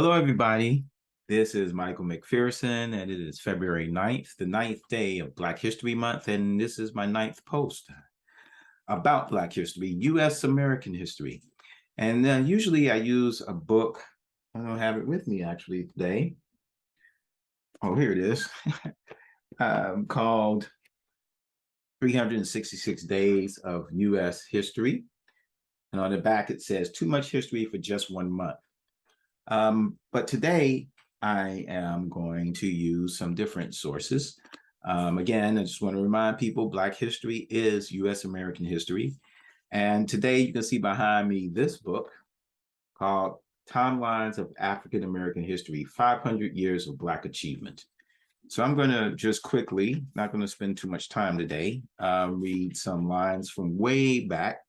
Hello, everybody. This is Michael McPherson, and it is February 9th, the ninth day of Black History Month, and this is my ninth post about Black history, U.S. American history. And usually I use a book. I don't have it with me actually today. Oh, here it is, called 366 Days of U.S. History. And on the back it says, Too Much History for Just 1 Month. But today I am going to use some different sources. Again, I just want to remind people Black history is U.S. American history. And today you can see behind me this book called Timelines of African American History, 500 Years of Black Achievement. So I'm going to just quickly, not going to spend too much time today, read some lines from way back,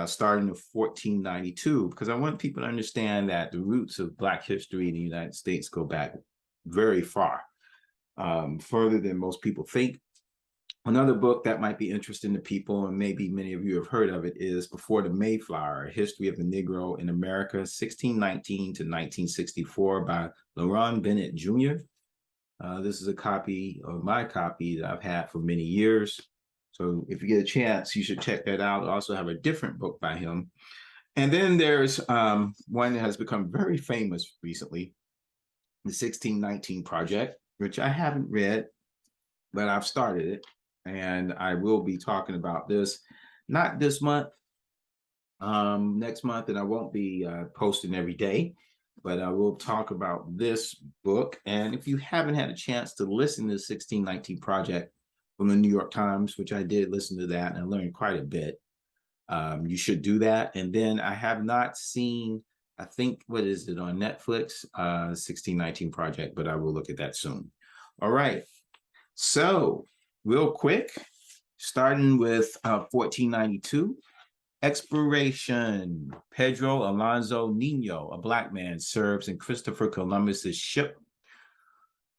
starting in 1492, because I want people to understand that the roots of Black history in the United States go back very far, further than most people think. Another book that might be interesting to people, and maybe many of you have heard of it, is Before the Mayflower, A History of the Negro in America, 1619 to 1964 by Laron Bennett Jr. This is a copy of my copy that I've had for many years. So if you get a chance, you should check that out. I also have a different book by him. And then there's one that has become very famous recently, the 1619 Project, which I haven't read, but I've started it. And I will be talking about this, not this month, next month, and I won't be posting every day, but I will talk about this book. And if you haven't had a chance to listen to the 1619 Project from the New York Times, which I did listen to that and I learned quite a bit, you should do that. And then I have not seen, I think, what is it on Netflix, 1619 Project, but I will look at that soon. All right. So real quick, starting with 1492, exploration. Pedro Alonso Nino, a Black man, serves in Christopher Columbus's ship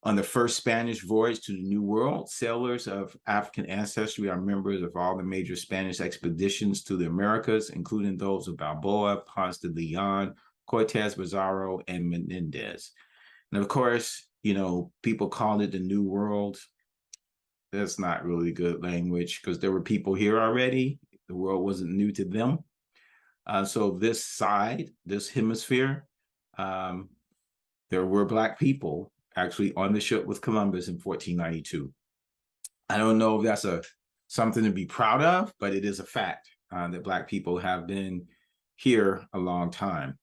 on the first Spanish voyage to the New World. Sailors of African ancestry are members of all the major Spanish expeditions to the Americas, including those of Balboa, Ponce de Leon, Cortez, Pizarro, and Menendez. And of course, you know, people call it the New World. That's not really good language because there were people here already. The world wasn't new to them. So this side, this hemisphere, there were Black people actually on the ship with Columbus in 1492. I don't know if that's something to be proud of, but it is a fact that Black people have been here a long time.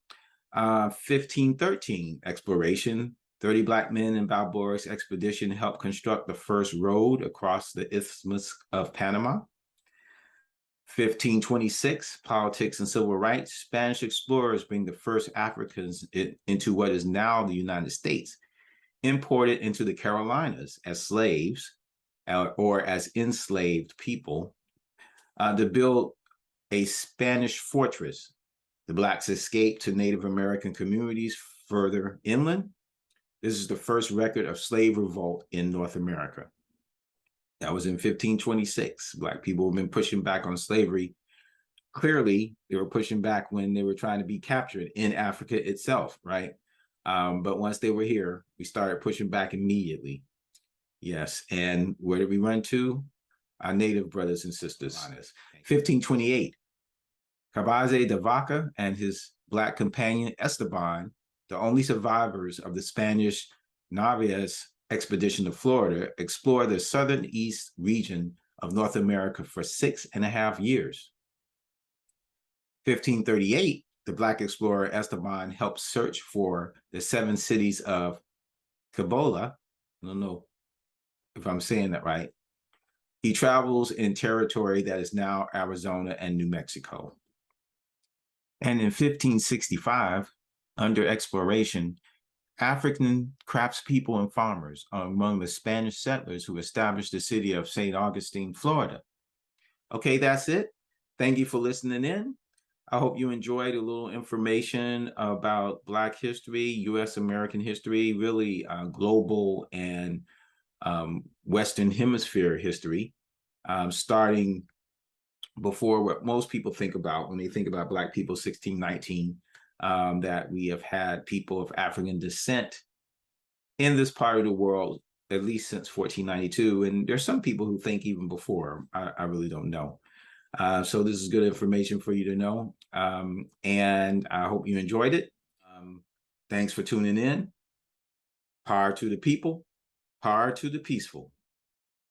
1513, exploration. 30 Black men in Balboa's expedition helped construct the first road across the Isthmus of Panama. 1526, politics and civil rights. Spanish explorers bring the first Africans into what is now the United States, imported into the Carolinas as slaves or as enslaved people to build a Spanish fortress. The Blacks escaped to Native American communities further inland. This is the first record of slave revolt in North America. That was in 1526. Black people have been pushing back on slavery. Clearly, they were pushing back when they were trying to be captured in Africa itself, right? But once they were here, we started pushing back immediately. Yes, and where did we run to? Our Native brothers and sisters. 1528, Cabeza de Vaca and his Black companion Esteban, the only survivors of the Spanish Narvaez expedition to Florida, explored the southern east region of North America for 6.5 years. 1538, the Black explorer Esteban helped search for the 7 cities of Cibola. I don't know if I'm saying that right. He travels in territory that is now Arizona and New Mexico. And in 1565, under exploration, African craftspeople and farmers are among the Spanish settlers who established the city of St. Augustine, Florida. Okay, that's it. Thank you for listening in. I hope you enjoyed a little information about Black history, U.S. American history, really global and Western Hemisphere history, starting before what most people think about when they think about Black people, 1619, that we have had people of African descent in this part of the world at least since 1492. And there's some people who think even before. I really don't know. So this is good information for you to know. And I hope you enjoyed it. Thanks for tuning in. Power to the people, power to the peaceful.